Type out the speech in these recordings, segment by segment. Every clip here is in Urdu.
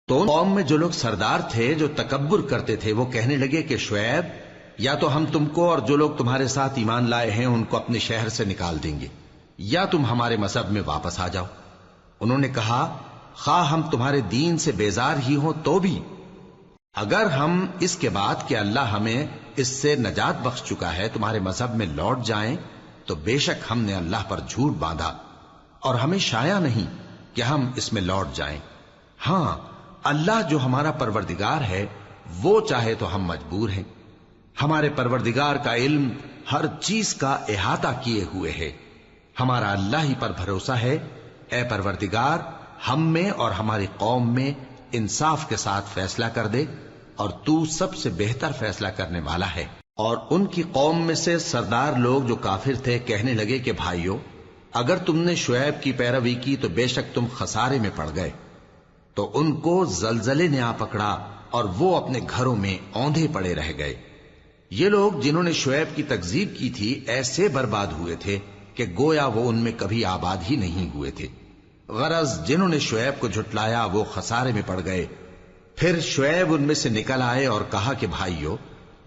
تو ان قوم میں جو لوگ سردار تھے جو تکبر کرتے تھے وہ کہنے لگے کہ شعیب، یا تو ہم تم کو اور جو لوگ تمہارے ساتھ ایمان لائے ہیں ان کو اپنے شہر سے نکال دیں گے، یا تم ہمارے مذہب میں واپس آ جاؤ۔ انہوں نے کہا، خواہ ہم تمہارے دین سے بیزار ہی ہوں تو بھی، اگر ہم اس کے بعد کہ اللہ ہمیں اس سے نجات بخش چکا ہے تمہارے مذہب میں لوٹ جائیں تو بے شک ہم نے اللہ پر جھوٹ باندھا اور ہمیں شایع نہیں کہ ہم اس میں لوٹ جائیں۔ ہاں، اللہ جو ہمارا پروردگار ہے وہ چاہے تو ہم مجبور ہیں۔ ہمارے پروردگار کا علم ہر چیز کا احاطہ کیے ہوئے ہے۔ ہمارا اللہ ہی پر بھروسہ ہے۔ اے پروردگار، ہم میں اور ہماری قوم میں انصاف کے ساتھ فیصلہ کر دے، اور تو سب سے بہتر فیصلہ کرنے والا ہے۔ اور ان کی قوم میں سے سردار لوگ جو کافر تھے کہنے لگے کہ بھائیو، اگر تم نے شعیب کی پیروی کی تو بے شک تم خسارے میں پڑ گئے۔ تو ان کو زلزلے نے آ پکڑا اور وہ اپنے گھروں میں اوندھے پڑے رہ گئے۔ یہ لوگ جنہوں نے شعیب کی تکذیب کی تھی ایسے برباد ہوئے تھے کہ گویا وہ ان میں کبھی آباد ہی نہیں ہوئے تھے۔ غرض جنہوں نے شعیب کو جھٹلایا وہ خسارے میں پڑ گئے۔ پھر شعیب ان میں سے نکل آئے اور کہا کہ بھائیو،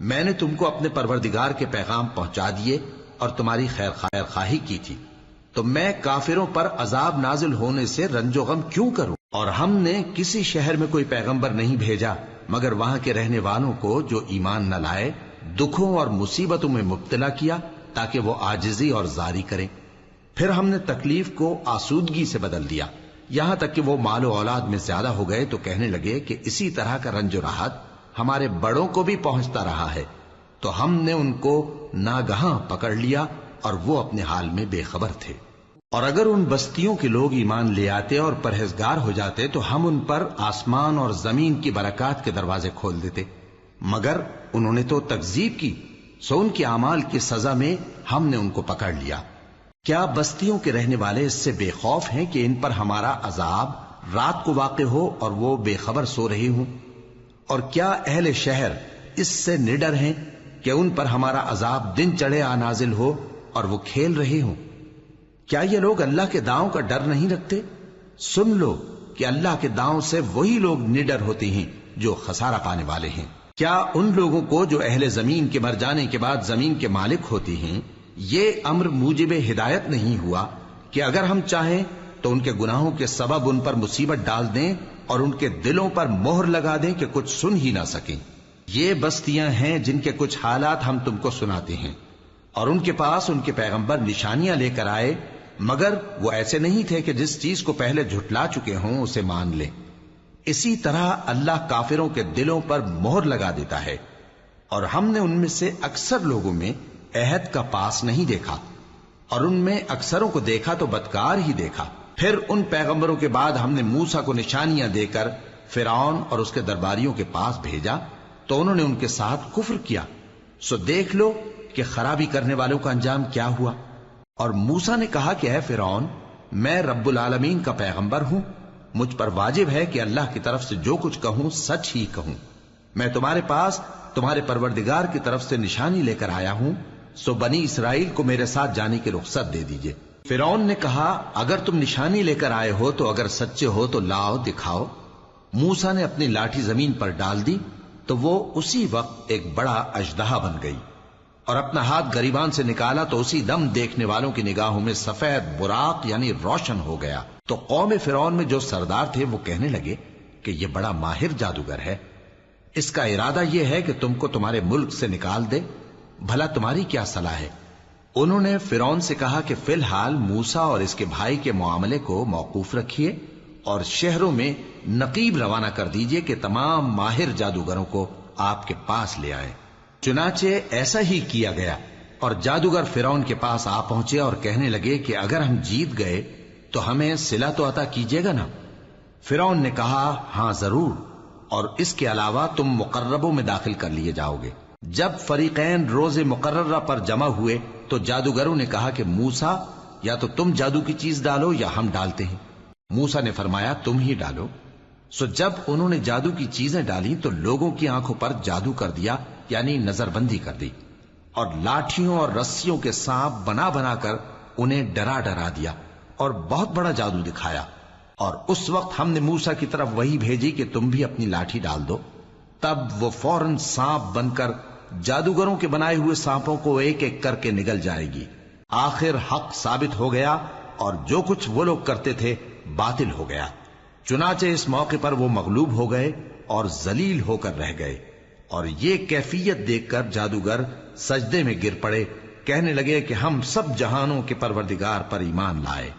میں نے تم کو اپنے پروردگار کے پیغام پہنچا دیے اور تمہاری خیر خواہی کی تھی، تو میں کافروں پر عذاب نازل ہونے سے رنج و غم کیوں کروں؟ اور ہم نے کسی شہر میں کوئی پیغمبر نہیں بھیجا مگر وہاں کے رہنے والوں کو جو ایمان نہ لائے دکھوں اور مصیبتوں میں مبتلا کیا تاکہ وہ عاجزی اور زاری کریں۔ پھر ہم نے تکلیف کو آسودگی سے بدل دیا، یہاں تک کہ وہ مال و اولاد میں زیادہ ہو گئے تو کہنے لگے کہ اسی طرح کا رنج و راحت ہمارے بڑوں کو بھی پہنچتا رہا ہے۔ تو ہم نے ان کو ناگہاں پکڑ لیا اور وہ اپنے حال میں بے خبر تھے۔ اور اگر ان بستیوں کے لوگ ایمان لے آتے اور پرہیزگار ہو جاتے تو ہم ان پر آسمان اور زمین کی برکات کے دروازے کھول دیتے، مگر انہوں نے تو تکذیب کی، سو ان کے اعمال کی سزا میں ہم نے ان کو پکڑ لیا۔ کیا بستیوں کے رہنے والے اس سے بے خوف ہیں کہ ان پر ہمارا عذاب رات کو واقع ہو اور وہ بے خبر سو رہے ہوں؟ اور کیا اہل شہر اس سے نڈر ہیں کہ ان پر ہمارا عذاب دن چڑھے آ نازل ہو اور وہ کھیل رہے ہوں؟ کیا یہ لوگ اللہ کے داؤں کا ڈر نہیں رکھتے؟ سن لو کہ اللہ کے داؤں سے وہی لوگ نڈر ہوتے ہیں جو خسارہ پانے والے ہیں۔ کیا ان لوگوں کو جو اہل زمین کے مر جانے کے بعد زمین کے مالک ہوتے ہیں یہ امر موجب ہدایت نہیں ہوا کہ اگر ہم چاہیں تو ان کے گناہوں کے سبب ان پر مصیبت ڈال دیں اور ان کے دلوں پر مہر لگا دیں کہ کچھ سن ہی نہ سکیں؟ یہ بستیاں ہیں جن کے کچھ حالات ہم تم کو سناتے ہیں، اور ان کے پاس ان کے پیغمبر نشانیاں لے کر آئے، مگر وہ ایسے نہیں تھے کہ جس چیز کو پہلے جھٹلا چکے ہوں اسے مان لیں۔ اسی طرح اللہ کافروں کے دلوں پر مہر لگا دیتا ہے، اور ہم نے ان میں سے اکثر لوگوں میں عہد کا پاس نہیں دیکھا، اور ان میں اکثروں کو دیکھا تو بدکار ہی دیکھا۔ پھر ان پیغمبروں کے بعد ہم نے موسیٰ کو نشانیاں دے کر فرعون اور اس کے درباریوں کے پاس بھیجا تو انہوں نے ان کے ساتھ کفر کیا، سو دیکھ لو کہ خرابی کرنے والوں کا انجام کیا ہوا۔ اور موسیٰ نے کہا کہ اے فرعون، میں رب العالمین کا پیغمبر ہوں، مجھ پر واجب ہے کہ اللہ کی طرف سے جو کچھ کہوں سچ ہی کہوں۔ میں تمہارے پاس تمہارے پروردگار کی طرف سے نشانی لے کر آیا ہوں، سو بنی اسرائیل کو میرے ساتھ جانے کی رخصت دے دیجئے۔ فرعون نے کہا، اگر تم نشانی لے کر آئے ہو تو اگر سچے ہو تو لاؤ دکھاؤ۔ موسیٰ نے اپنی لاٹھی زمین پر ڈال دی تو وہ اسی وقت ایک بڑا اژدہا بن گئی، اور اپنا ہاتھ گریبان سے نکالا تو اسی دم دیکھنے والوں کی نگاہوں میں سفید براق یعنی روشن ہو گیا۔ تو قوم فرعون میں جو سردار تھے وہ کہنے لگے کہ یہ بڑا ماہر جادوگر ہے، اس کا ارادہ یہ ہے کہ تم کو تمہارے ملک سے نکال دے، بھلا تمہاری کیا صلاح ہے؟ انہوں نے فرعون سے کہا کہ فی الحال موسیٰ اور اس کے بھائی کے معاملے کو موقوف رکھیے اور شہروں میں نقیب روانہ کر دیجئے کہ تمام ماہر جادوگروں کو آپ کے پاس لے آئیں۔ چنانچہ ایسا ہی کیا گیا، اور جادوگر فرعون کے پاس آ پہنچے اور کہنے لگے کہ اگر ہم جیت گئے تو ہمیں صلہ تو عطا کیجیے گا نا؟ فرعون نے کہا، ہاں ضرور، اور اس کے علاوہ تم مقربوں میں داخل کر لیے جاؤ گے۔ جب فریقین روز مقررہ پر جمع ہوئے تو جادوگروں نے کہا کہ موسیٰ، یا تو تم جادو کی چیز ڈالو یا ہم ڈالتے ہیں۔ موسیٰ نے فرمایا، تم ہی ڈالو۔ سو جب انہوں نے جادو کی چیزیں ڈالی تو لوگوں کی آنکھوں پر جادو کر دیا، یعنی نظر بندی کر دی، اور لاٹھیوں اور رسیوں کے سانپ بنا بنا کر انہیں ڈرا ڈرا دیا اور بہت بڑا جادو دکھایا۔ اور اس وقت ہم نے موسیٰ کی طرف وہی بھیجی کہ تم بھی اپنی لاٹھی ڈال دو، تب وہ فوراً سانپ بن کر جادوگروں کے بنائے ہوئے سانپوں کو ایک ایک کر کے نگل جائے گی۔ آخر حق ثابت ہو گیا اور جو کچھ وہ لوگ کرتے تھے باطل ہو گیا۔ چنانچہ اس موقع پر وہ مغلوب ہو گئے اور ذلیل ہو کر رہ گئے، اور یہ کیفیت دیکھ کر جادوگر سجدے میں گر پڑے، کہنے لگے کہ ہم سب جہانوں کے پروردگار پر ایمان لائے،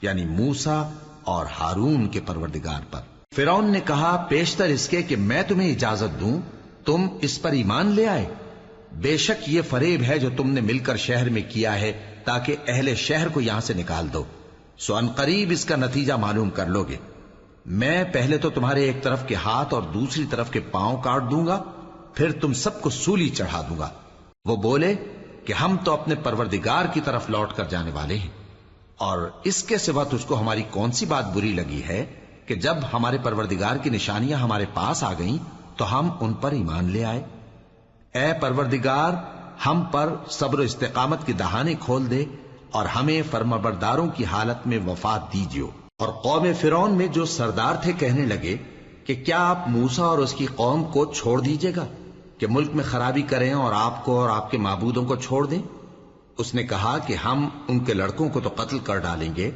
یعنی موسیٰ اور ہارون کے پروردگار پر۔ فرعون نے کہا پیشتر اس کے کہ میں تمہیں اجازت دوں تم اس پر ایمان لے آئے؟ بے شک یہ فریب ہے جو تم نے مل کر شہر میں کیا ہے تاکہ اہل شہر کو یہاں سے نکال دو، سو ان قریب اس کا نتیجہ معلوم کر لو گے۔ میں پہلے تو تمہارے ایک طرف کے ہاتھ اور دوسری طرف کے پاؤں کاٹ دوں گا، پھر تم سب کو سولی چڑھا دوں گا۔ وہ بولے کہ ہم تو اپنے پروردگار کی طرف لوٹ کر جانے والے ہیں، اور اس کے سوا تجھ کو ہماری کون سی بات بری لگی ہے کہ جب ہمارے پروردگار کی نشانیاں ہمارے پاس آ گئیں تو ہم ان پر ایمان لے آئے؟ اے پروردگار، ہم پر صبر و استقامت کی دہانے کھول دے اور ہمیں فرمانبرداروں کی حالت میں وفات دیجیو۔ اور قوم فرعون میں جو سردار تھے کہنے لگے کہ کیا آپ موسیٰ اور اس کی قوم کو چھوڑ دیجیے گا کہ ملک میں خرابی کریں اور آپ کو اور آپ کے معبودوں کو چھوڑ دیں؟ اس نے کہا کہ ہم ان کے لڑکوں کو تو قتل کر ڈالیں گے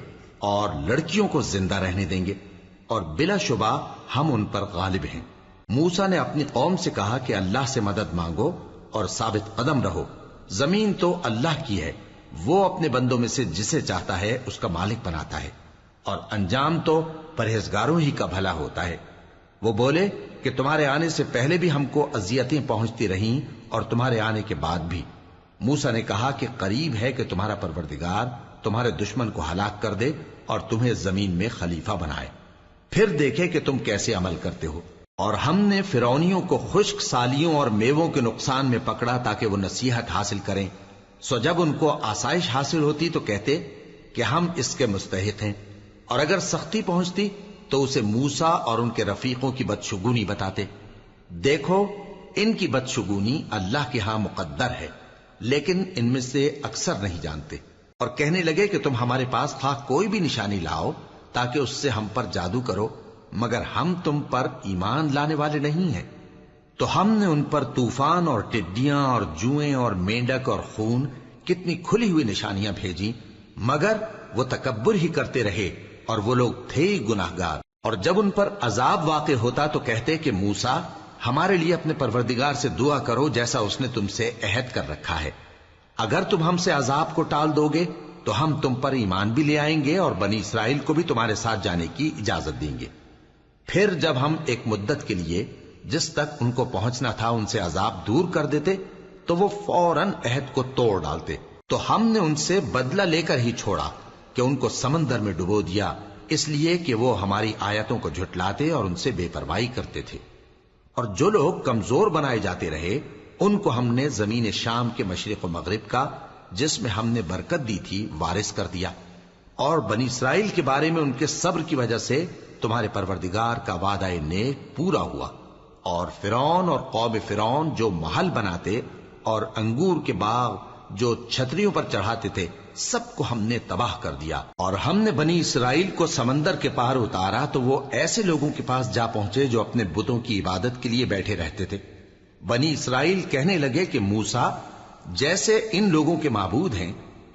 اور لڑکیوں کو زندہ رہنے دیں گے، اور بلا شبہ ہم ان پر غالب ہیں۔ موسیٰ نے اپنی قوم سے کہا کہ اللہ سے مدد مانگو اور ثابت قدم رہو، زمین تو اللہ کی ہے، وہ اپنے بندوں میں سے جسے چاہتا ہے اس کا مالک بناتا ہے، اور انجام تو پرہیزگاروں ہی کا بھلا ہوتا ہے۔ وہ بولے کہ تمہارے آنے سے پہلے بھی ہم کو اذیتیں پہنچتی رہیں اور تمہارے آنے کے بعد بھی۔ موسیٰ نے کہا کہ قریب ہے کہ تمہارا پروردگار تمہارے دشمن کو ہلاک کر دے اور تمہیں زمین میں خلیفہ بنائے، پھر دیکھے کہ تم کیسے عمل کرتے ہو۔ اور ہم نے فرعونیوں کو خشک سالیوں اور میووں کے نقصان میں پکڑا تاکہ وہ نصیحت حاصل کریں، سو جب ان کو آسائش حاصل ہوتی تو کہتے کہ ہم اس کے مستحق ہیں، اور اگر سختی پہنچتی تو اسے موسیٰ اور ان کے رفیقوں کی بدشگونی بتاتے۔ دیکھو ان کی بدشگونی اللہ کے ہاں مقدر ہے، لیکن ان میں سے اکثر نہیں جانتے۔ اور کہنے لگے کہ تم ہمارے پاس خواہ کوئی بھی نشانی لاؤ تاکہ اس سے ہم پر جادو کرو، مگر ہم تم پر ایمان لانے والے نہیں ہیں۔ تو ہم نے ان پر طوفان اور ٹڈیاں اور جوئیں اور مینڈک اور خون کتنی کھلی ہوئی نشانیاں بھیجی، مگر وہ تکبر ہی کرتے رہے اور وہ لوگ تھے ہی گناہگار۔ اور جب ان پر عذاب واقع ہوتا تو کہتے کہ موسیٰ ہمارے لیے اپنے پروردگار سے دعا کرو جیسا اس نے تم سے عہد کر رکھا ہے، اگر تم ہم سے عذاب کو ٹال دو گے تو ہم تم پر ایمان بھی لے آئیں گے اور بنی اسرائیل کو بھی تمہارے ساتھ جانے کی اجازت دیں گے۔ پھر جب ہم ایک مدت کے لیے جس تک ان کو پہنچنا تھا ان سے عذاب دور کر دیتے تو وہ فوراً عہد کو توڑ ڈالتے، تو ہم نے ان سے بدلہ لے کر ہی چھوڑا کہ ان کو سمندر میں ڈبو دیا، اس لیے کہ وہ ہماری آیتوں کو جھٹلاتے اور ان سے بے پرواہی کرتے تھے۔ اور جو لوگ کمزور بنائے جاتے رہے ان کو ہم نے زمین شام کے مشرق و مغرب کا جس میں ہم نے برکت دی تھی وارث کر دیا، اور بنی اسرائیل کے بارے میں ان کے صبر کی وجہ سے تمہارے پروردگار کا وعدہ نیک پورا ہوا۔ اور فرعون اور قوم فرعون جو محل بناتے اور انگور کے باغ جو چھتریوں پر چڑھاتے تھے سب کو ہم نے تباہ کر دیا۔ اور ہم نے بنی اسرائیل کو سمندر کے پار اتارا تو وہ ایسے لوگوں کے پاس جا پہنچے جو اپنے بتوں کی عبادت کے لیے بیٹھے رہتے تھے۔ بنی اسرائیل کہنے لگے کہ موسیٰ جیسے ان لوگوں کے معبود ہیں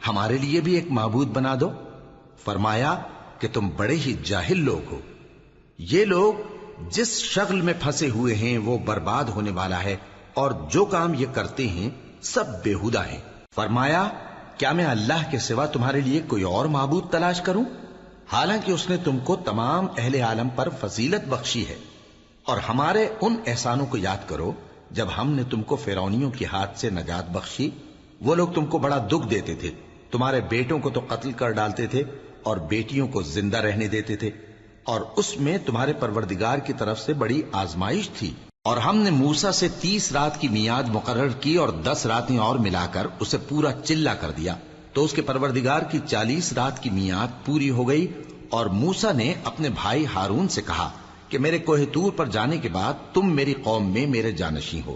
ہمارے لیے بھی ایک معبود بنا دو۔ فرمایا کہ تم بڑے ہی جاہل لوگ ہو، یہ لوگ جس شغل میں پھنسے ہوئے ہیں وہ برباد ہونے والا ہے، اور جو کام یہ کرتے ہیں سب بےہودہ ہیں۔ فرمایا کیا میں اللہ کے سوا تمہارے لیے کوئی اور معبود تلاش کروں، حالانکہ اس نے تم کو تمام اہل عالم پر فضیلت بخشی ہے۔ اور ہمارے ان احسانوں کو یاد کرو جب ہم نے تم کو فرعونیوں کے ہاتھ سے نجات بخشی، وہ لوگ تم کو بڑا دکھ دیتے تھے، تمہارے بیٹوں کو تو قتل کر ڈالتے تھے اور بیٹیوں کو زندہ رہنے دیتے تھے، اور اس میں تمہارے پروردگار کی طرف سے بڑی آزمائش تھی۔ اور ہم نے موسیٰ سے 30 رات کی میعاد مقرر کی اور 10 راتیں اور ملا کر اسے پورا چلا کر دیا، تو اس کے پروردگار کی 40 رات کی میعاد پوری ہو گئی۔ اور موسیٰ نے اپنے بھائی ہارون سے کہا کہ میرے کوہ طور پر جانے کے بعد تم میری قوم میں میرے جانشین ہو،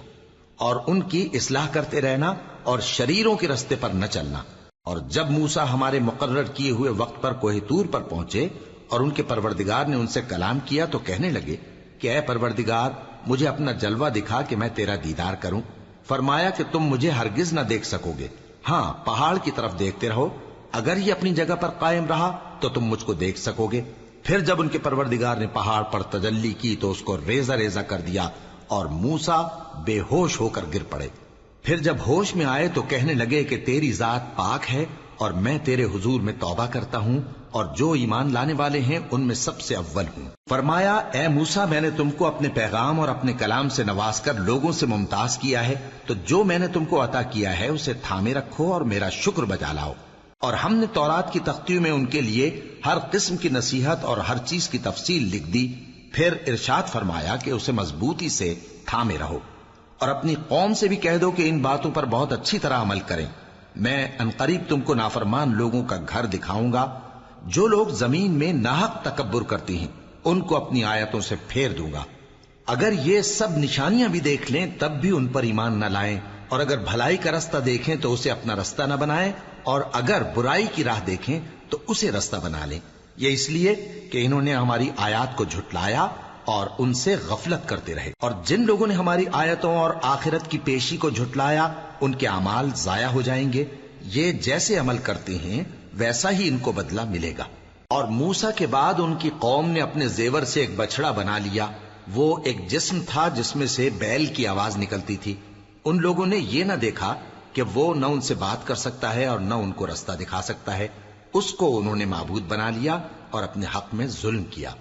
اور ان کی اصلاح کرتے رہنا اور شریروں کے رستے پر نہ چلنا۔ اور جب موسیٰ ہمارے مقرر کیے ہوئے وقت پر کوہ طور پر پہنچے اور ان کے پروردگار نے ان سے کلام کیا تو کہنے لگے کہ اے پروردگار مجھے اپنا جلوہ دکھا کہ میں تیرا دیدار کروں۔ فرمایا کہ تم مجھے ہرگز نہ دیکھ سکو گے، ہاں پہاڑ کی طرف دیکھتے رہو، اگر یہ اپنی جگہ پر قائم رہا تو تم مجھ کو دیکھ سکو گے۔ پھر جب ان کے پروردگار نے پہاڑ پر تجلی کی تو اس کو ریزہ ریزہ کر دیا اور موسیٰ بے ہوش ہو کر گر پڑے۔ پھر جب ہوش میں آئے تو کہنے لگے کہ تیری ذات پاک ہے اور میں تیرے حضور میں توبہ کرتا ہوں اور جو ایمان لانے والے ہیں ان میں سب سے اول ہوں۔ فرمایا اے موسیٰ میں نے تم کو اپنے پیغام اور اپنے کلام سے نواز کر لوگوں سے ممتاز کیا ہے، تو جو میں نے تم کو عطا کیا ہے اسے تھامے رکھو اور میرا شکر بجا لاؤ۔ اور ہم نے تورات کی تختیوں میں ان کے لیے ہر قسم کی نصیحت اور ہر چیز کی تفصیل لکھ دی۔ پھر ارشاد فرمایا کہ اسے مضبوطی سے تھامے رہو اور اپنی قوم سے بھی کہہ دو کہ ان باتوں پر بہت اچھی طرح عمل کریں۔ میں انقریب تم کو نافرمان لوگوں کا گھر دکھاؤں گا، جو لوگ زمین میں ناحق تکبر کرتی ہیں ان کو اپنی آیتوں سے پھیر دوں گا۔ اگر یہ سب نشانیاں بھی دیکھ لیں تب بھی ان پر ایمان نہ لائیں، اور اگر بھلائی کا رستہ دیکھیں تو اسے اپنا رستہ نہ بنائیں، اور اگر برائی کی راہ دیکھیں تو اسے رستہ بنا لیں۔ یہ اس لیے کہ انہوں نے ہماری آیات کو جھٹلایا اور ان سے غفلت کرتے رہے، اور جن لوگوں نے ہماری آیتوں اور آخرت کی پیشی کو جھٹلایا ان کے اعمال ضائع ہو جائیں گے۔ یہ جیسے عمل کرتے ہیں ویسا ہی ان کو بدلہ ملے گا۔ اور موسیٰ کے بعد ان کی قوم نے اپنے زیور سے ایک بچڑا بنا لیا، وہ ایک جسم تھا جس میں سے بیل کی آواز نکلتی تھی۔ ان لوگوں نے یہ نہ دیکھا کہ وہ نہ ان سے بات کر سکتا ہے اور نہ ان کو رستہ دکھا سکتا ہے، اس کو انہوں نے معبود بنا لیا اور اپنے حق میں ظلم کیا۔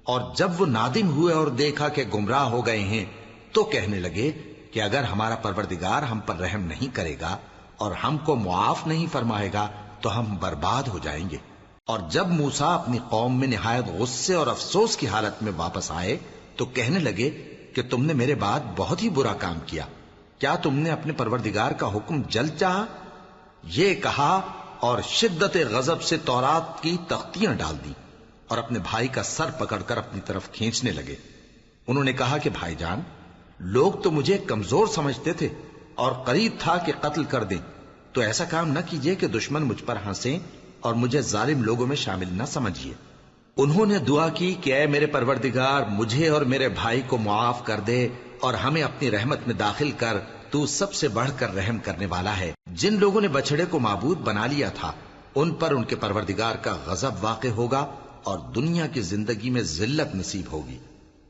اور جب وہ نادم ہوئے اور دیکھا کہ گمراہ ہو گئے ہیں تو کہنے لگے کہ اگر ہمارا پروردگار ہم پر رحم نہیں کرے گا اور ہم کو معاف نہیں فرمائے گا تو ہم برباد ہو جائیں گے۔ اور جب موسیٰ اپنی قوم میں نہایت غصے اور افسوس کی حالت میں واپس آئے تو کہنے لگے کہ تم نے میرے بعد بہت ہی برا کام کیا، کیا تم نے اپنے پروردگار کا حکم جلد چاہا؟ یہ کہا اور شدت غضب سے تورات کی تختیاں ڈال دی اور اپنے بھائی کا سر پکڑ کر اپنی طرف کھینچنے لگے۔ انہوں نے کہا کہ بھائی جان، لوگ تو مجھے کمزور سمجھتے تھے اور قریب تھا کہ قتل کر دیں، تو ایسا کام نہ کیجیے کہ دشمن مجھ پر ہنسیں اور مجھے ظالم لوگوں میں شامل نہ سمجھیے۔ انہوں نے دعا کی کہ اے میرے پروردگار مجھے اور میرے بھائی کو معاف کر دے اور ہمیں اپنی رحمت میں داخل کر، تو سب سے بڑھ کر رحم کرنے والا ہے۔ جن لوگوں نے بچڑے کو معبود بنا لیا تھا ان پر ان کے پروردگار کا غضب واقع ہوگا اور دنیا کی زندگی میں ذلت نصیب ہوگی،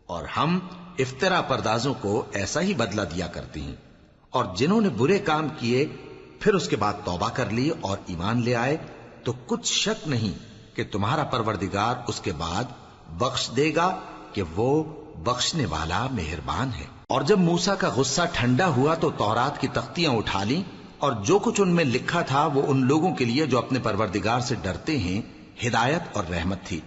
اور ہم افترا پردازوں کو ایسا ہی بدلہ دیا کرتے ہیں۔ اور جنہوں نے برے کام کیے پھر اس کے بعد توبہ کر لی اور ایمان لے آئے تو کچھ شک نہیں کہ تمہارا پروردگار اس کے بعد بخش دے گا کہ وہ بخشنے والا مہربان ہے۔ اور جب موسیٰ کا غصہ ٹھنڈا ہوا تو تورات کی تختیاں اٹھا لیں، اور جو کچھ ان میں لکھا تھا وہ ان لوگوں کے لیے جو اپنے پروردگار سے ڈرتے ہیں ہدایت اور رحمت تھی۔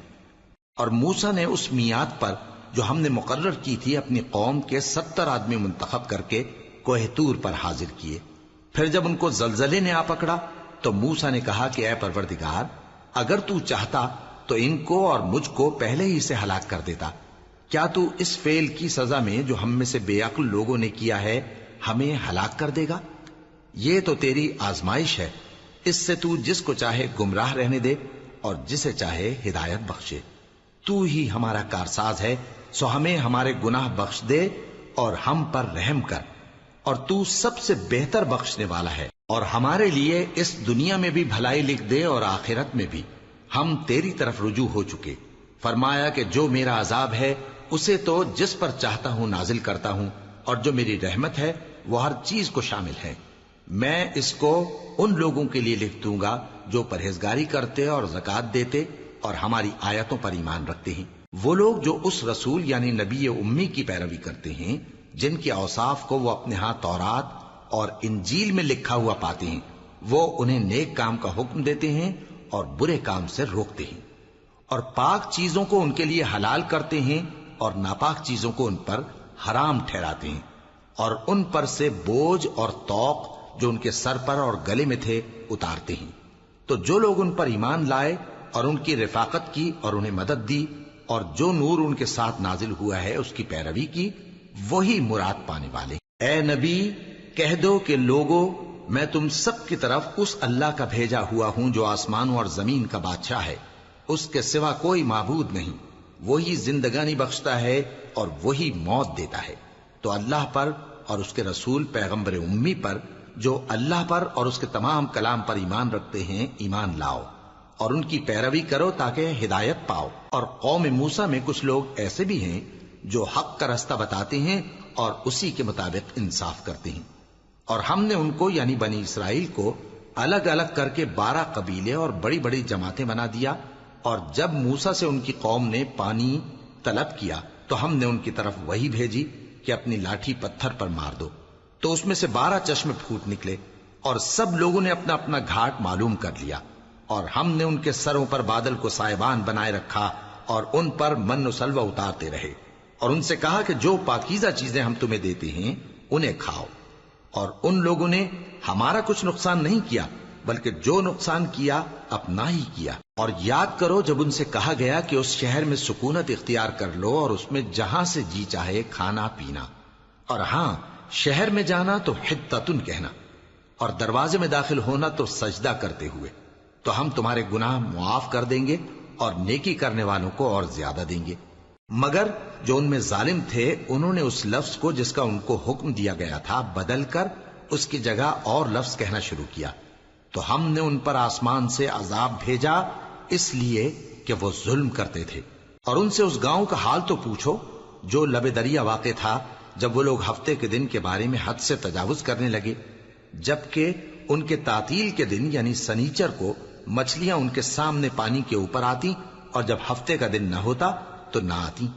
اور موسیٰ نے اس میعاد پر جو ہم نے مقرر کی تھی اپنی قوم کے 70 آدمی منتخب کر کے کوہ طور پر حاضر کیے۔ پھر جب ان کو زلزلے نے آ پکڑا تو موسیٰ نے کہا کہ اے پروردگار اگر تو چاہتا تو ان کو اور مجھ کو پہلے ہی سے ہلاک کر دیتا، کیا تو اس فعل کی سزا میں جو ہم میں سے بے عقل لوگوں نے کیا ہے ہمیں ہلاک کر دے گا؟ یہ تو تیری آزمائش ہے، اس سے تو جس کو چاہے گمراہ رہنے دے اور جسے چاہے ہدایت بخشے۔ تو ہی ہمارا کارساز ہے، سو ہمیں ہمارے گناہ بخش دے اور ہم پر رحم کر، اور تو سب سے بہتر بخشنے والا ہے، اور ہمارے لیے اس دنیا میں بھی بھلائی لکھ دے اور آخرت میں بھی، ہم تیری طرف رجوع ہو چکے۔ فرمایا کہ جو میرا عذاب ہے اسے تو جس پر چاہتا ہوں نازل کرتا ہوں، اور جو میری رحمت ہے وہ ہر چیز کو شامل ہے۔ میں اس کو ان لوگوں کے لیے لکھ دوں گا جو پرہیزگاری کرتے اور زکوٰۃ دیتے اور ہماری آیتوں پر ایمان رکھتے ہیں، وہ لوگ جو اس رسول یعنی نبی امی کی پیروی کرتے ہیں جن کے اوصاف کو وہ اپنے ہاں تورات اور انجیل میں لکھا ہوا پاتے ہیں، وہ انہیں نیک کام کا حکم دیتے ہیں اور برے کام سے روکتے ہیں، اور پاک چیزوں کو ان کے لیے حلال کرتے ہیں اور ناپاک چیزوں کو ان پر حرام ٹھہراتے ہیں، اور ان پر سے بوجھ اور طوق جو ان کے سر پر اور گلے میں تھے اتارتے ہیں۔ تو جو لوگ ان پر ایمان لائے اور ان کی رفاقت کی اور انہیں مدد دی اور جو نور ان کے ساتھ نازل ہوا ہے اس کی پیروی کی، وہی مراد پانے والے۔ اے نبی کہہ دو کہ لوگو میں تم سب کی طرف اس اللہ کا بھیجا ہوا ہوں جو آسمانوں اور زمین کا بادشاہ ہے، اس کے سوا کوئی معبود نہیں، وہی زندگانی بخشتا ہے اور وہی موت دیتا ہے۔ تو اللہ پر اور اس کے رسول پیغمبر امی پر جو اللہ پر اور اس کے تمام کلام پر ایمان رکھتے ہیں ایمان لاؤ اور ان کی پیروی کرو تاکہ ہدایت پاؤ۔ اور قوم موسیٰ میں کچھ لوگ ایسے بھی ہیں جو حق کا راستہ بتاتے ہیں اور اسی کے مطابق انصاف کرتے ہیں۔ اور ہم نے ان کو یعنی بنی اسرائیل کو الگ الگ کر کے 12 قبیلے اور بڑی بڑی جماعتیں بنا دیا، اور جب موسیٰ سے ان کی قوم نے پانی طلب کیا تو ہم نے ان کی طرف وہی بھیجی کہ اپنی لاٹھی پتھر پر مار دو، تو اس میں سے 12 چشمے پھوٹ نکلے، اور سب لوگوں نے اپنا اپنا گھاٹ معلوم کر لیا، اور ہم نے ان کے سروں پر بادل کو سائبان بنائے رکھا اور ان پر من و سلوہ اتارتے رہے، اور ان سے کہا کہ جو پاکیزہ چیزیں ہم تمہیں دیتے ہیں انہیں کھاؤ۔ اور ان لوگوں نے ہمارا کچھ نقصان نہیں کیا بلکہ جو نقصان کیا اپنا ہی کیا۔ اور یاد کرو جب ان سے کہا گیا کہ اس شہر میں سکونت اختیار کر لو اور اس میں جہاں سے جی چاہے کھانا پینا، اور ہاں شہر میں جانا تو حطتن کہنا، اور دروازے میں داخل ہونا تو سجدہ کرتے ہوئے، تو ہم تمہارے گناہ معاف کر دیں گے اور نیکی کرنے والوں کو اور زیادہ دیں گے۔ مگر جو ان میں ظالم تھے انہوں نے اس لفظ کو جس کا ان کو حکم دیا گیا تھا بدل کر اس کی جگہ اور لفظ کہنا شروع کیا، تو ہم نے ان پر آسمان سے عذاب بھیجا اس لیے کہ وہ ظلم کرتے تھے۔ اور ان سے اس گاؤں کا حال تو پوچھو جو لب دریا واقع تھا، جب وہ لوگ ہفتے کے دن کے بارے میں حد سے تجاوز کرنے لگے، جبکہ ان کے تعطیل کے دن یعنی سنیچر کو مچھلیاں ان کے سامنے پانی کے اوپر آتی، اور جب ہفتے کا دن نہ ہوتا تو نہ آتی۔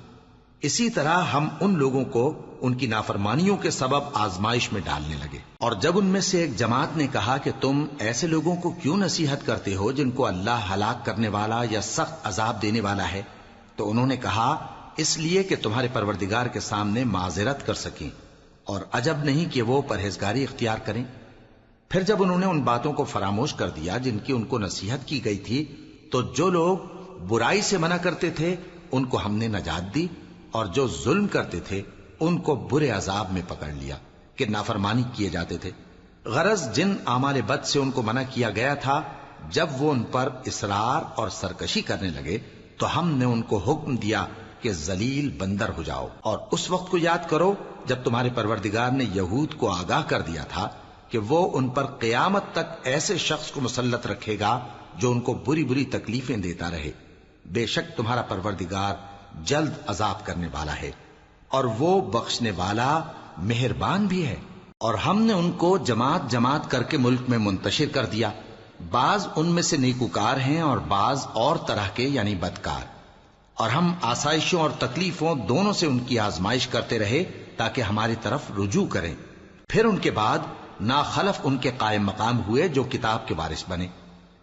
اسی طرح ہم ان لوگوں کو ان کی نافرمانیوں کے سبب آزمائش میں ڈالنے لگے۔ اور جب ان میں سے ایک جماعت نے کہا کہ تم ایسے لوگوں کو کیوں نصیحت کرتے ہو جن کو اللہ ہلاک کرنے والا یا سخت عذاب دینے والا ہے، تو انہوں نے کہا اس لیے کہ تمہارے پروردگار کے سامنے معذرت کر سکیں، اور عجب نہیں کہ وہ پرہیزگاری اختیار کریں۔ پھر جب انہوں نے ان باتوں کو فراموش کر دیا جن کی ان کو نصیحت کی گئی تھی، تو جو لوگ برائی سے منع کرتے تھے ان کو ہم نے نجات دی، اور جو ظلم کرتے تھے ان کو برے عذاب میں پکڑ لیا کہ نافرمانی کیے جاتے تھے۔ غرض جن اعمال بد سے ان کو منع کیا گیا تھا، جب وہ ان پر اصرار اور سرکشی کرنے لگے تو ہم نے ان کو حکم دیا کہ ذلیل بندر ہو جاؤ۔ اور اس وقت کو یاد کرو جب تمہارے پروردگار نے یہود کو آگاہ کر دیا تھا کہ وہ ان پر قیامت تک ایسے شخص کو مسلط رکھے گا جو ان کو بری بری تکلیفیں دیتا رہے۔ بے شک تمہارا پروردگار جلد عذاب کرنے والا ہے، اور وہ بخشنے والا مہربان بھی ہے۔ اور ہم نے ان کو جماعت جماعت کر کے ملک میں منتشر کر دیا، بعض ان میں سے نیکوکار ہیں اور بعض اور طرح کے یعنی بدکار، اور ہم آسائشوں اور تکلیفوں دونوں سے ان کی آزمائش کرتے رہے تاکہ ہماری طرف رجوع کریں۔ پھر ان کے بعد ناخلف ان کے قائم مقام ہوئے جو کتاب کے وارث بنے۔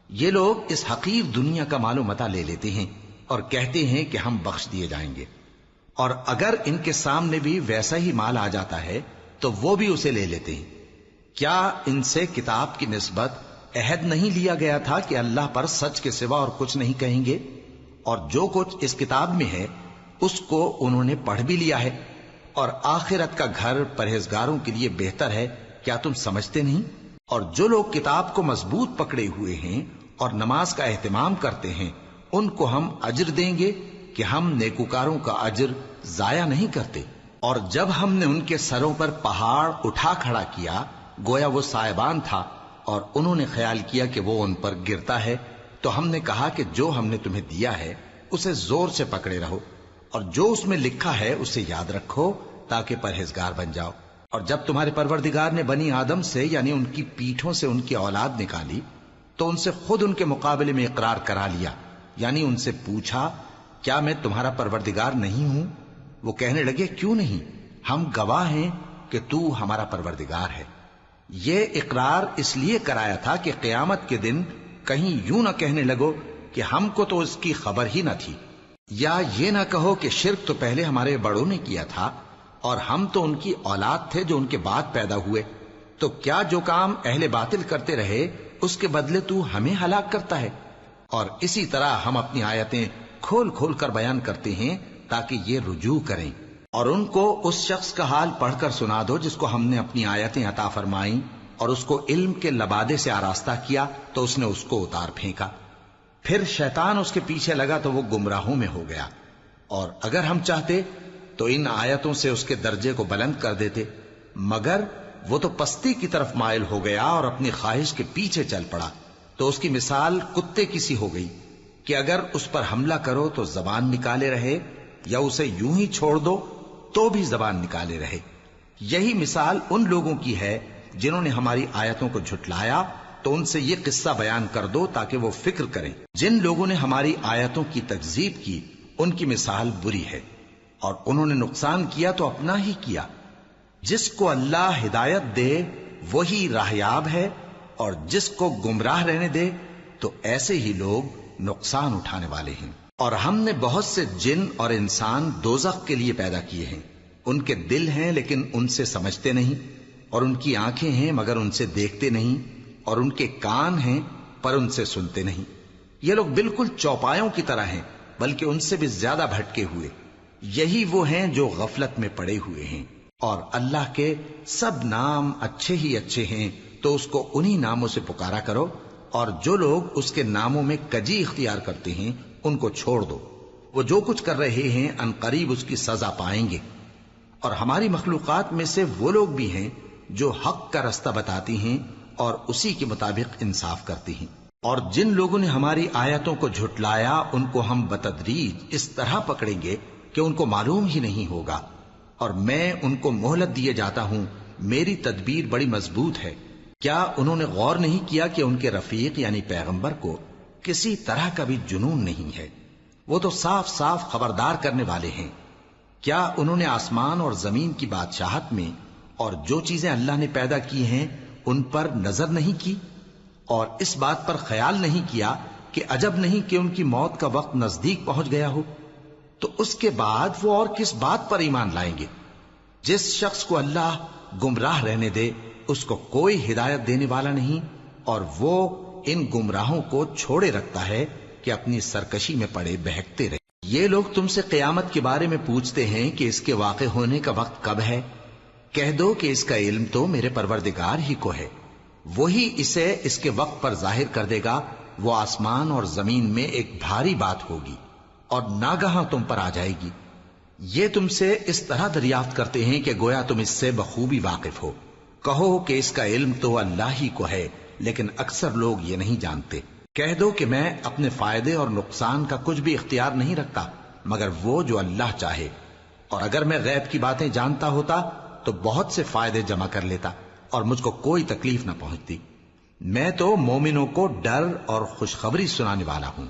یہ لوگ اس حقیر دنیا کا مال و متاع لے لیتے ہیں اور کہتے ہیں کہ ہم بخش دیے جائیں گے، اور اگر ان کے سامنے بھی ویسا ہی مال آ جاتا ہے تو وہ بھی اسے لے لیتے ہیں۔ کیا ان سے کتاب کی نسبت عہد نہیں لیا گیا تھا کہ اللہ پر سچ کے سوا اور کچھ نہیں کہیں گے؟ اور جو کچھ اس کتاب میں ہے اس کو انہوں نے پڑھ بھی لیا ہے، اور آخرت کا گھر پرہیزگاروں کے لیے بہتر ہے، کیا تم سمجھتے نہیں؟ اور جو لوگ کتاب کو مضبوط پکڑے ہوئے ہیں اور نماز کا اہتمام کرتے ہیں ان کو ہم اجر دیں گے کہ ہم نیکوکاروں کا اجر ضائع نہیں کرتے۔ اور جب ہم نے ان کے سروں پر پہاڑ اٹھا کھڑا کیا گویا وہ سائبان تھا، اور انہوں نے خیال کیا کہ وہ ان پر گرتا ہے، تو ہم نے کہا کہ جو ہم نے تمہیں دیا ہے اسے زور سے پکڑے رہو، اور جو اس میں لکھا ہے اسے یاد رکھو تاکہ پرہیزگار بن جاؤ۔ اور جب تمہارے پروردگار نے بنی آدم سے یعنی ان کی پیٹھوں سے ان کی اولاد نکالی تو ان سے خود ان کے مقابلے میں اقرار کرا لیا، یعنی ان سے پوچھا کیا میں تمہارا پروردگار نہیں ہوں؟ وہ کہنے لگے کیوں نہیں، ہم گواہ ہیں کہ تو ہمارا پروردگار ہے۔ یہ اقرار اس لیے کرایا تھا کہ قیامت کے دن کہیں یوں نہ کہنے لگو کہ ہم کو تو اس کی خبر ہی نہ تھی، یا یہ نہ کہو کہ شرک تو پہلے ہمارے بڑوں نے کیا تھا اور ہم تو ان کی اولاد تھے جو ان کے بعد پیدا ہوئے، تو کیا جو کام اہل باطل کرتے رہے اس کے بدلے تو ہمیں ہلاک کرتا ہے؟ اور اسی طرح ہم اپنی آیتیں کھول کھول کر بیان کرتے ہیں تاکہ یہ رجوع کریں۔ اور ان کو اس شخص کا حال پڑھ کر سنا دو جس کو ہم نے اپنی آیتیں عطا فرمائیں اور اس کو علم کے لبادے سے آراستہ کیا تو اس نے اس کو اتار پھینکا، پھر شیطان اس کے پیچھے لگا تو وہ گمراہوں میں ہو گیا، اور اگر ہم چاہتے تو ان آیتوں سے اس کے درجے کو بلند کر دیتے، مگر وہ تو پستی کی طرف مائل ہو گیا اور اپنی خواہش کے پیچھے چل پڑا، تو اس کی مثال کتے کی سی ہو گئی کہ اگر اس پر حملہ کرو تو زبان نکالے رہے، یا اسے یوں ہی چھوڑ دو تو بھی زبان نکالے رہے۔ یہی مثال ان لوگوں کی ہے جنہوں نے ہماری آیتوں کو جھٹلایا، تو ان سے یہ قصہ بیان کر دو تاکہ وہ فکر کریں۔ جن لوگوں نے ہماری آیتوں کی تکذیب کی ان کی مثال بری ہے، اور انہوں نے نقصان کیا تو اپنا ہی کیا۔ جس کو اللہ ہدایت دے وہی راہیاب ہے، اور جس کو گمراہ رہنے دے تو ایسے ہی لوگ نقصان اٹھانے والے ہیں۔ اور ہم نے بہت سے جن اور انسان دوزخ کے لیے پیدا کیے ہیں، ان کے دل ہیں لیکن ان سے سمجھتے نہیں، اور ان کی آنکھیں ہیں مگر ان سے دیکھتے نہیں، اور ان کے کان ہیں پر ان سے سنتے نہیں۔ یہ لوگ بالکل چوپایوں کی طرح ہیں، بلکہ ان سے بھی زیادہ بھٹکے ہوئے۔ یہی وہ ہیں جو غفلت میں پڑے ہوئے ہیں۔ اور اللہ کے سب نام اچھے ہی اچھے ہیں، تو اس کو انہی ناموں سے پکارا کرو، اور جو لوگ اس کے ناموں میں کجی اختیار کرتے ہیں ان کو چھوڑ دو۔ وہ جو کچھ کر رہے ہیں ان قریب اس کی سزا پائیں گے۔ اور ہماری مخلوقات میں سے وہ لوگ بھی ہیں جو حق کا رستہ بتاتی ہیں اور اسی کے مطابق انصاف کرتی ہیں۔ اور جن لوگوں نے ہماری آیتوں کو جھٹلایا ان کو ہم بتدریج اس طرح پکڑیں گے کہ ان کو معلوم ہی نہیں ہوگا، اور میں ان کو مہلت دیے جاتا ہوں، میری تدبیر بڑی مضبوط ہے۔ کیا انہوں نے غور نہیں کیا کہ ان کے رفیق یعنی پیغمبر کو کسی طرح کا بھی جنون نہیں ہے؟ وہ تو صاف صاف خبردار کرنے والے ہیں۔ کیا انہوں نے آسمان اور زمین کی بادشاہت میں اور جو چیزیں اللہ نے پیدا کی ہیں ان پر نظر نہیں کی، اور اس بات پر خیال نہیں کیا کہ عجب نہیں کہ ان کی موت کا وقت نزدیک پہنچ گیا ہو؟ تو اس کے بعد وہ اور کس بات پر ایمان لائیں گے؟ جس شخص کو اللہ گمراہ رہنے دے اس کو کوئی ہدایت دینے والا نہیں، اور وہ ان گمراہوں کو چھوڑے رکھتا ہے کہ اپنی سرکشی میں پڑے بہکتے رہے۔ یہ لوگ تم سے قیامت کے بارے میں پوچھتے ہیں کہ اس کے واقع ہونے کا وقت کب ہے؟ کہہ دو کہ اس کا علم تو میرے پروردگار ہی کو ہے، وہی اسے اس کے وقت پر ظاہر کر دے گا۔ وہ آسمان اور زمین میں ایک بھاری بات ہوگی اور ناگہاں تم پر آ جائے گی۔ یہ تم سے اس طرح دریافت کرتے ہیں کہ گویا تم اس سے بخوبی واقف ہو۔ کہو کہ اس کا علم تو اللہ ہی کو ہے، لیکن اکثر لوگ یہ نہیں جانتے۔ کہہ دو کہ میں اپنے فائدے اور نقصان کا کچھ بھی اختیار نہیں رکھتا مگر وہ جو اللہ چاہے، اور اگر میں غیب کی باتیں جانتا ہوتا تو بہت سے فائدے جمع کر لیتا اور مجھ کو کوئی تکلیف نہ پہنچتی۔ میں تو مومنوں کو ڈر اور خوشخبری سنانے والا ہوں۔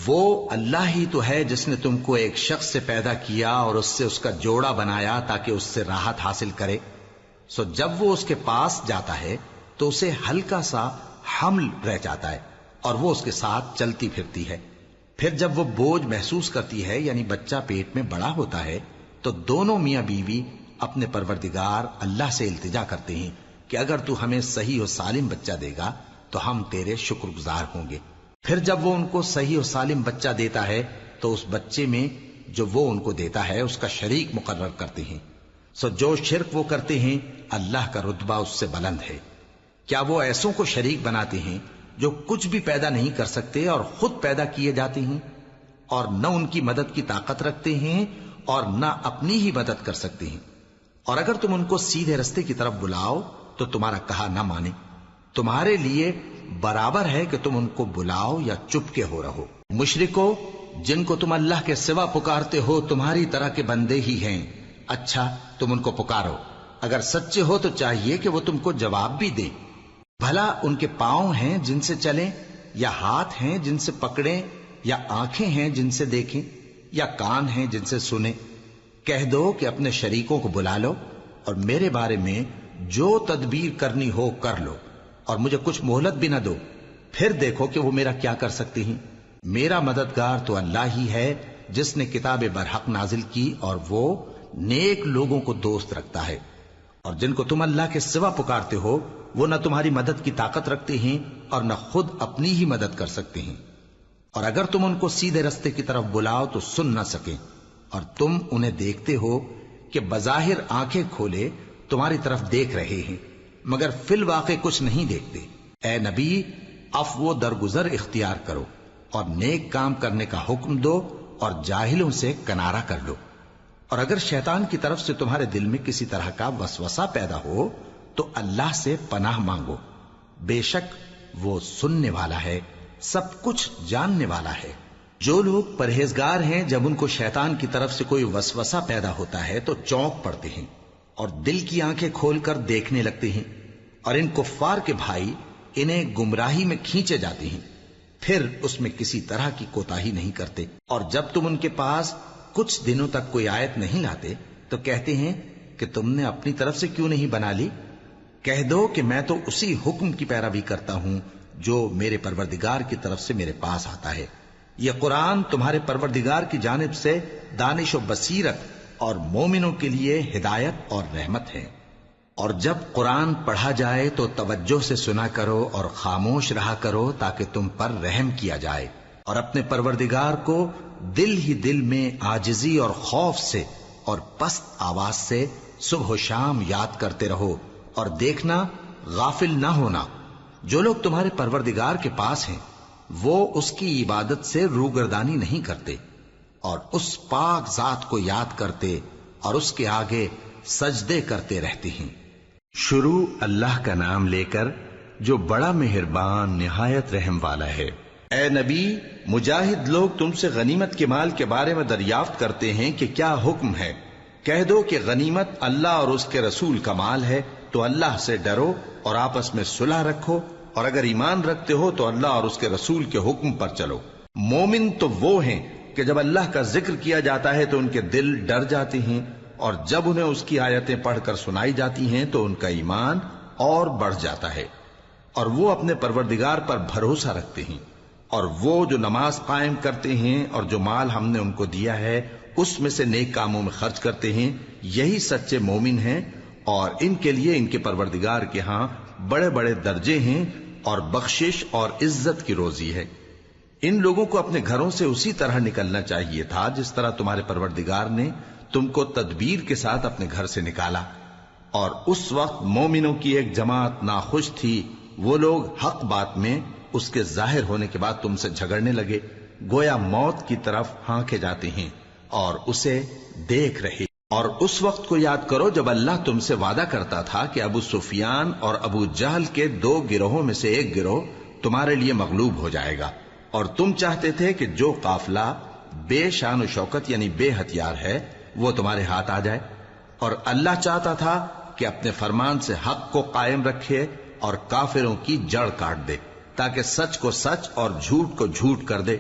وہ اللہ ہی تو ہے جس نے تم کو ایک شخص سے پیدا کیا اور اس سے اس کا جوڑا بنایا تاکہ اس سے راحت حاصل کرے۔ سو جب وہ اس کے پاس جاتا ہے تو اسے ہلکا سا حمل رہ جاتا ہے اور وہ اس کے ساتھ چلتی پھرتی ہے۔ پھر جب وہ بوجھ محسوس کرتی ہے یعنی بچہ پیٹ میں بڑا ہوتا ہے تو دونوں میاں بیوی اپنے پروردگار اللہ سے التجا کرتے ہیں کہ اگر تو ہمیں صحیح و سالم بچہ دے گا تو ہم تیرے شکر گزار ہوں گے۔ پھر جب وہ ان کو صحیح و سالم بچہ دیتا ہے تو اس بچے میں جو وہ ان کو دیتا ہے اس کا شریک مقرر کرتے ہیں۔ سو جو شرک وہ کرتے ہیں اللہ کا رتبہ اس سے بلند ہے۔ کیا وہ ایسوں کو شریک بناتے ہیں جو کچھ بھی پیدا نہیں کر سکتے اور خود پیدا کیے جاتے ہیں، اور نہ ان کی مدد کی طاقت رکھتے ہیں اور نہ اپنی ہی مدد کر سکتے ہیں؟ اور اگر تم ان کو سیدھے رستے کی طرف بلاؤ تو تمہارا کہا نہ مانے، تمہارے لیے برابر ہے کہ تم ان کو بلاؤ یا چپ کے ہو رہو۔ مشرکو، جن کو تم اللہ کے سوا پکارتے ہو تمہاری طرح کے بندے ہی ہیں، اچھا تم ان کو پکارو، اگر سچے ہو تو چاہیے کہ وہ تم کو جواب بھی دیں۔ بھلا ان کے پاؤں ہیں جن سے چلیں، یا ہاتھ ہیں جن سے پکڑیں، یا آنکھیں ہیں جن سے دیکھیں، یا کان ہیں جن سے سنیں؟ کہہ دو کہ اپنے شریکوں کو بلا لو اور میرے بارے میں جو تدبیر کرنی ہو کر لو، اور مجھے کچھ مہلت بھی نہ دو، پھر دیکھو کہ وہ میرا کیا کر سکتے ہیں۔ میرا مددگار تو اللہ ہی ہے جس نے کتاب برحق نازل کی، اور وہ نیک لوگوں کو دوست رکھتا ہے۔ اور جن کو تم اللہ کے سوا پکارتے ہو وہ نہ تمہاری مدد کی طاقت رکھتے ہیں اور نہ خود اپنی ہی مدد کر سکتے ہیں، اور اگر تم ان کو سیدھے رستے کی طرف بلاؤ تو سن نہ سکیں، اور تم انہیں دیکھتے ہو کہ بظاہر آنکھیں کھولے تمہاری طرف دیکھ رہے ہیں مگر فی الواقع کچھ نہیں دیکھتے۔ اے نبی، عفو و درگزر اختیار کرو، اور نیک کام کرنے کا حکم دو اور جاہلوں سے کنارہ کر لو۔ اور اگر شیطان کی طرف سے تمہارے دل میں کسی طرح کا وسوسہ پیدا ہو تو اللہ سے پناہ مانگو، بے شک وہ سننے والا ہے، سب کچھ جاننے والا ہے۔ جو لوگ پرہیزگار ہیں جب ان کو شیطان کی طرف سے کوئی وسوسہ پیدا ہوتا ہے تو چونک پڑتے ہیں اور دل کی آنکھیں کھول کر دیکھنے لگتے ہیں، اور ان کفار کے بھائی انہیں گمراہی میں کھینچے جاتے ہیں، پھر اس میں کسی طرح کی کوتاہی نہیں کرتے۔ اور جب تم ان کے پاس کچھ دنوں تک کوئی آیت نہیں لاتے تو کہتے ہیں کہ تم نے اپنی طرف سے کیوں نہیں بنا لی؟ کہہ دو کہ میں تو اسی حکم کی پیروی کرتا ہوں جو میرے پروردگار کی طرف سے میرے پاس آتا ہے۔ یہ قرآن تمہارے پروردگار کی جانب سے دانش و بصیرت اور مومنوں کے لیے ہدایت اور رحمت ہے۔ اور جب قرآن پڑھا جائے تو توجہ سے سنا کرو اور خاموش رہا کرو تاکہ تم پر رحم کیا جائے، اور اپنے پروردگار کو دل ہی دل میں عاجزی اور خوف سے اور پست آواز سے صبح و شام یاد کرتے رہو، اور دیکھنا غافل نہ ہونا۔ جو لوگ تمہارے پروردگار کے پاس ہیں وہ اس کی عبادت سے روگردانی نہیں کرتے اور اس پاک ذات کو یاد کرتے اور اس کے آگے سجدے کرتے رہتے ہیں۔ شروع اللہ کا نام لے کر جو بڑا مہربان نہایت رحم والا ہے۔ اے نبی، مجاہد لوگ تم سے غنیمت کے مال کے بارے میں دریافت کرتے ہیں کہ کیا حکم ہے۔ کہہ دو کہ غنیمت اللہ اور اس کے رسول کا مال ہے، تو اللہ سے ڈرو اور آپس میں صلح رکھو، اور اگر ایمان رکھتے ہو تو اللہ اور اس کے رسول کے حکم پر چلو۔ مومن تو وہ ہیں کہ جب اللہ کا ذکر کیا جاتا ہے تو ان کے دل ڈر جاتے ہیں، اور جب انہیں اس کی آیتیں پڑھ کر سنائی جاتی ہیں تو ان کا ایمان اور بڑھ جاتا ہے، اور وہ اپنے پروردگار پر بھروسہ رکھتے ہیں، اور وہ جو نماز قائم کرتے ہیں اور جو مال ہم نے ان کو دیا ہے اس میں سے نیک کاموں میں خرچ کرتے ہیں، یہی سچے مومن ہیں، اور ان کے لیے ان کے پروردگار کے ہاں بڑے بڑے درجے ہیں اور بخشش اور عزت کی روزی ہے۔ ان لوگوں کو اپنے گھروں سے اسی طرح نکلنا چاہیے تھا جس طرح تمہارے پروردگار نے تم کو تدبیر کے ساتھ اپنے گھر سے نکالا، اور اس وقت مومنوں کی ایک جماعت ناخوش تھی، وہ لوگ حق بات میں اس کے ظاہر ہونے کے بعد تم سے جھگڑنے لگے، گویا موت کی طرف ہانکے جاتے ہیں اور اسے دیکھ رہے۔ اور اس وقت کو یاد کرو جب اللہ تم سے وعدہ کرتا تھا کہ ابو سفیان اور ابو جہل کے 2 گروہوں میں سے ایک گروہ تمہارے لیے مغلوب ہو جائے گا، اور تم چاہتے تھے کہ جو قافلہ بے شان و شوکت یعنی بے ہتھیار ہے وہ تمہارے ہاتھ آ جائے، اور اللہ چاہتا تھا کہ اپنے فرمان سے حق کو قائم رکھے اور کافروں کی جڑ کاٹ دے، تاکہ سچ کو سچ اور جھوٹ کو جھوٹ کر دے،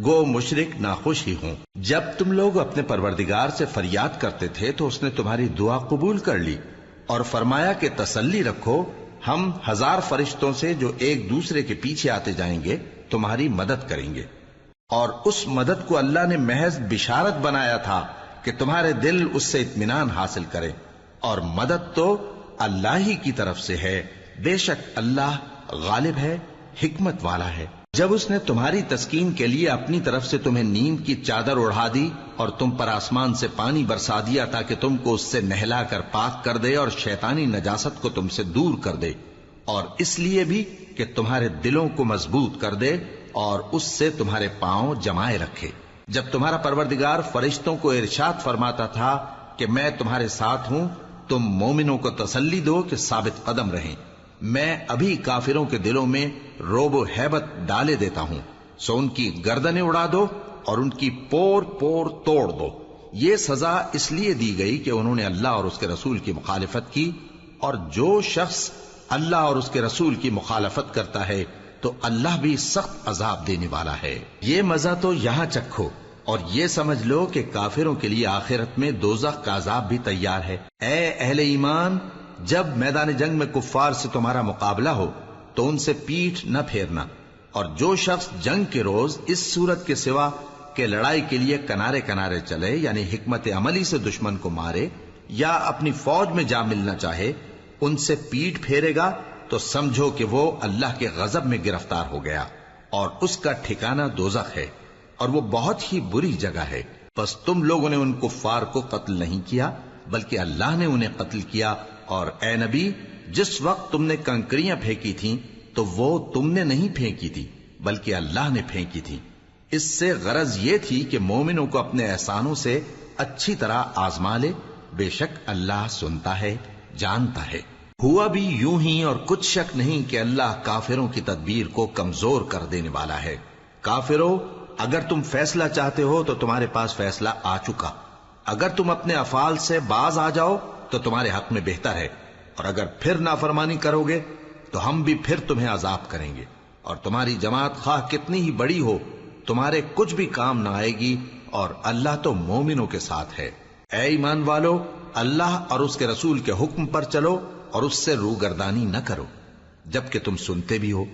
گو مشرک ناخوش ہی ہوں۔ جب تم لوگ اپنے پروردگار سے فریاد کرتے تھے تو اس نے تمہاری دعا قبول کر لی اور فرمایا کہ تسلی رکھو، ہم 1000 فرشتوں سے جو ایک دوسرے کے پیچھے آتے جائیں گے تمہاری مدد کریں گے۔ اور اس مدد کو اللہ نے محض بشارت بنایا تھا کہ تمہارے دل اس سے اطمینان حاصل کرے، اور مدد تو اللہ ہی کی طرف سے ہے، بے شک اللہ غالب ہے، حکمت والا ہے۔ جب اس نے تمہاری تسکین کے لیے اپنی طرف سے تمہیں نیند کی چادر اڑا دی اور تم پر آسمان سے پانی برسا دیا تاکہ تم کو اس سے نہلا کر پاک کر دے اور شیطانی نجاست کو تم سے دور کر دے، اور اس لیے بھی کہ تمہارے دلوں کو مضبوط کر دے اور اس سے تمہارے پاؤں جمائے رکھے۔ جب تمہارا پروردگار فرشتوں کو ارشاد فرماتا تھا کہ میں تمہارے ساتھ ہوں، تم مومنوں کو تسلی دو کہ ثابت قدم رہیں، میں ابھی کافروں کے دلوں میں روب و ہیبت ڈالے دیتا ہوں، سو ان کی گردنیں اڑا دو اور ان کی پور پور توڑ دو۔ یہ سزا اس لیے دی گئی کہ انہوں نے اللہ اور اس کے رسول کی مخالفت کی، اور جو شخص اللہ اور اس کے رسول کی مخالفت کرتا ہے تو اللہ بھی سخت عذاب دینے والا ہے۔ یہ مزہ تو یہاں چکھو اور یہ سمجھ لو کہ کافروں کے لیے آخرت میں دوزخ کا عذاب بھی تیار ہے۔ اے اہل ایمان، جب میدان جنگ میں کفار سے تمہارا مقابلہ ہو تو ان سے پیٹھ نہ پھیرنا، اور جو شخص جنگ کے روز اس صورت کے سوا کہ لڑائی کے لیے کنارے کنارے چلے یعنی حکمت عملی سے دشمن کو مارے یا اپنی فوج میں جا ملنا چاہے، ان سے پیٹھ پھیرے گا تو سمجھو کہ وہ اللہ کے غضب میں گرفتار ہو گیا، اور اس کا ٹھکانہ دوزخ ہے، اور وہ بہت ہی بری جگہ ہے۔ بس تم لوگوں نے ان کفار کو قتل نہیں کیا بلکہ اللہ نے انہیں قتل کیا، اور اے نبی، جس وقت تم نے کنکریاں پھینکی تھیں تو وہ تم نے نہیں پھینکی تھی بلکہ اللہ نے پھینکی تھی، اس سے غرض یہ تھی کہ مومنوں کو اپنے احسانوں سے اچھی طرح آزما لے. بے شک اللہ سنتا ہے، جانتا ہے. ہوا بھی یوں ہی، اور کچھ شک نہیں کہ اللہ کافروں کی تدبیر کو کمزور کر دینے والا ہے. کافروں، اگر تم فیصلہ چاہتے ہو تو تمہارے پاس فیصلہ آ چکا. اگر تم اپنے افعال سے باز آ جاؤ تو تمہارے حق میں بہتر ہے، اور اگر پھر نافرمانی کرو گے تو ہم بھی پھر تمہیں عذاب کریں گے. اور تمہاری جماعت خواہ کتنی ہی بڑی ہو تمہارے کچھ بھی کام نہ آئے گی، اور اللہ تو مومنوں کے ساتھ ہے. اے ایمان والو، اللہ اور اس کے رسول کے حکم پر چلو اور اس سے روگردانی نہ کرو جبکہ تم سنتے بھی ہو،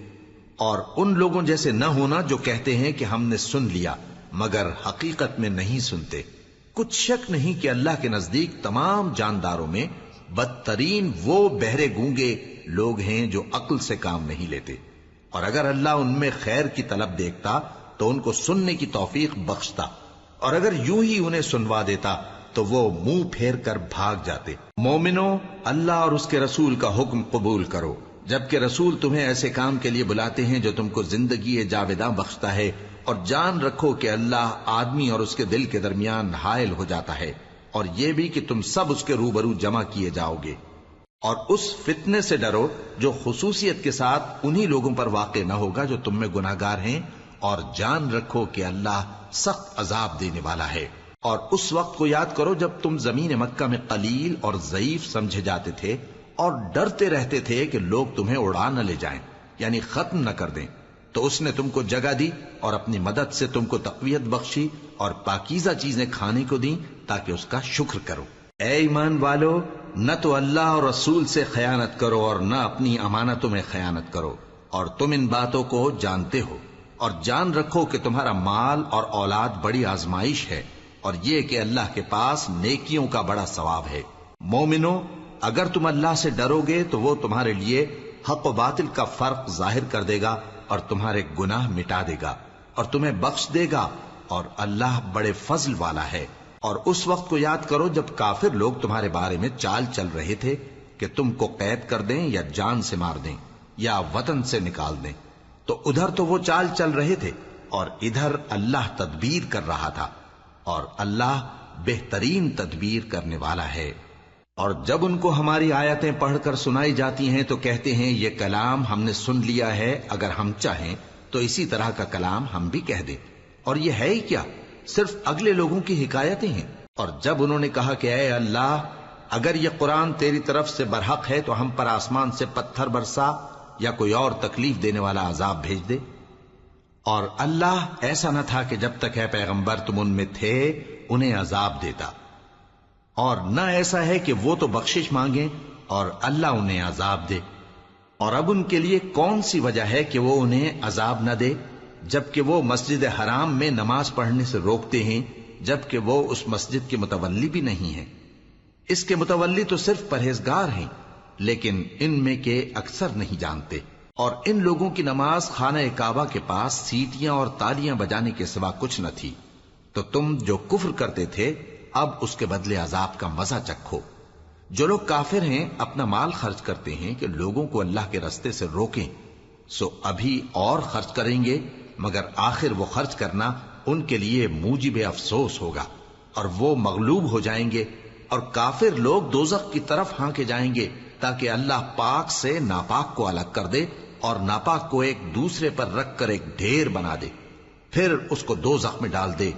اور ان لوگوں جیسے نہ ہونا جو کہتے ہیں کہ ہم نے سن لیا مگر حقیقت میں نہیں سنتے. کچھ شک نہیں کہ اللہ کے نزدیک تمام جانداروں میں بدترین وہ بہرے گونگے لوگ ہیں جو عقل سے کام نہیں لیتے. اور اگر اللہ ان میں خیر کی طلب دیکھتا تو ان کو سننے کی توفیق بخشتا، اور اگر یوں ہی انہیں سنوا دیتا تو وہ منہ پھیر کر بھاگ جاتے. مومنوں، اللہ اور اس کے رسول کا حکم قبول کرو جبکہ رسول تمہیں ایسے کام کے لیے بلاتے ہیں جو تم کو زندگی جاوداں بخشتا ہے. اور جان رکھو کہ اللہ آدمی اور اس کے دل کے درمیان حائل ہو جاتا ہے، اور یہ بھی کہ تم سب اس کے روبرو جمع کیے جاؤ گے. اور اس فتنے سے ڈرو جو خصوصیت کے ساتھ انہی لوگوں پر واقع نہ ہوگا جو تم میں گناہگار ہیں، اور جان رکھو کہ اللہ سخت عذاب دینے والا ہے. اور اس وقت کو یاد کرو جب تم زمین مکہ میں قلیل اور ضعیف سمجھے جاتے تھے اور ڈرتے رہتے تھے کہ لوگ تمہیں اڑا نہ لے جائیں، یعنی ختم نہ کر دیں. تو اس نے تم کو جگہ دی اور اپنی مدد سے تم کو تقویت بخشی اور پاکیزہ چیزیں کھانے کو دیں تاکہ اس کا شکر کرو. اے ایمان والو، نہ تو اللہ اور رسول سے خیانت کرو اور نہ اپنی امانتوں میں خیانت کرو، اور تم ان باتوں کو جانتے ہو. اور جان رکھو کہ تمہارا مال اور اولاد بڑی آزمائش ہے، اور یہ کہ اللہ کے پاس نیکیوں کا بڑا ثواب ہے. مومنو، اگر تم اللہ سے ڈرو گے تو وہ تمہارے لیے حق و باطل کا فرق ظاہر کر دے گا اور تمہارے گناہ مٹا دے گا اور تمہیں بخش دے گا، اور اللہ بڑے فضل والا ہے. اور اس وقت کو یاد کرو جب کافر لوگ تمہارے بارے میں چال چل رہے تھے کہ تم کو قید کر دیں یا جان سے مار دیں یا وطن سے نکال دیں. تو ادھر تو وہ چال چل رہے تھے اور ادھر اللہ تدبیر کر رہا تھا، اور اللہ بہترین تدبیر کرنے والا ہے. اور جب ان کو ہماری آیتیں پڑھ کر سنائی جاتی ہیں تو کہتے ہیں یہ کلام ہم نے سن لیا ہے، اگر ہم چاہیں تو اسی طرح کا کلام ہم بھی کہہ دیں. اور یہ ہے ہی کیا، صرف اگلے لوگوں کی حکایتیں ہیں. اور جب انہوں نے کہا کہ اے اللہ، اگر یہ قرآن تیری طرف سے برحق ہے تو ہم پر آسمان سے پتھر برسا یا کوئی اور تکلیف دینے والا عذاب بھیج دے. اور اللہ ایسا نہ تھا کہ جب تک اے پیغمبر تم ان میں تھے انہیں عذاب دیتا، اور نہ ایسا ہے کہ وہ تو بخشش مانگیں اور اللہ انہیں عذاب دے. اور اب ان کے لیے کون سی وجہ ہے کہ وہ انہیں عذاب نہ دے، جبکہ وہ مسجد حرام میں نماز پڑھنے سے روکتے ہیں، جبکہ وہ اس مسجد کے متولی بھی نہیں ہیں. اس کے متولی تو صرف پرہیزگار ہیں، لیکن ان میں کے اکثر نہیں جانتے. اور ان لوگوں کی نماز خانہ کعبہ کے پاس سیٹیاں اور تالیاں بجانے کے سوا کچھ نہ تھی. تو تم جو کفر کرتے تھے اب اس کے بدلے عذاب کا مزہ چکھو. جو لوگ کافر ہیں اپنا مال خرچ کرتے ہیں کہ لوگوں کو اللہ کے رستے سے روکیں، سو ابھی اور خرچ کریں گے، مگر آخر وہ خرچ کرنا ان کے لیے موجب افسوس ہوگا اور وہ مغلوب ہو جائیں گے. اور کافر لوگ دوزخ کی طرف ہانکے جائیں گے تاکہ اللہ پاک سے ناپاک کو الگ کر دے اور ناپاک کو ایک دوسرے پر رکھ کر ایک ڈھیر بنا دے، پھر اس کو دوزخ میں ڈال دے.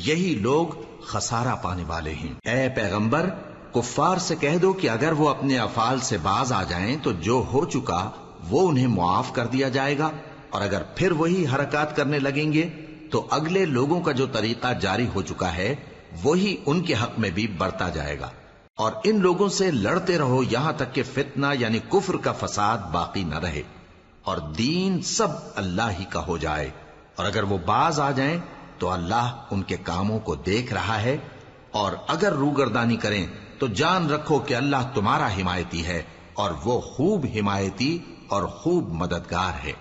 یہی لوگ خسارہ پانے والے ہیں. اے پیغمبر، کفار سے کہہ دو کہ اگر وہ اپنے افعال سے باز آ جائیں تو جو ہو چکا وہ انہیں معاف کر دیا جائے گا، اور اگر پھر وہی حرکات کرنے لگیں گے تو اگلے لوگوں کا جو طریقہ جاری ہو چکا ہے وہی ان کے حق میں بھی برتا جائے گا. اور ان لوگوں سے لڑتے رہو یہاں تک کہ فتنہ یعنی کفر کا فساد باقی نہ رہے اور دین سب اللہ ہی کا ہو جائے. اور اگر وہ باز آ جائیں تو اللہ ان کے کاموں کو دیکھ رہا ہے، اور اگر روگردانی کریں تو جان رکھو کہ اللہ تمہارا حمایتی ہے، اور وہ خوب حمایتی اور خوب مددگار ہے.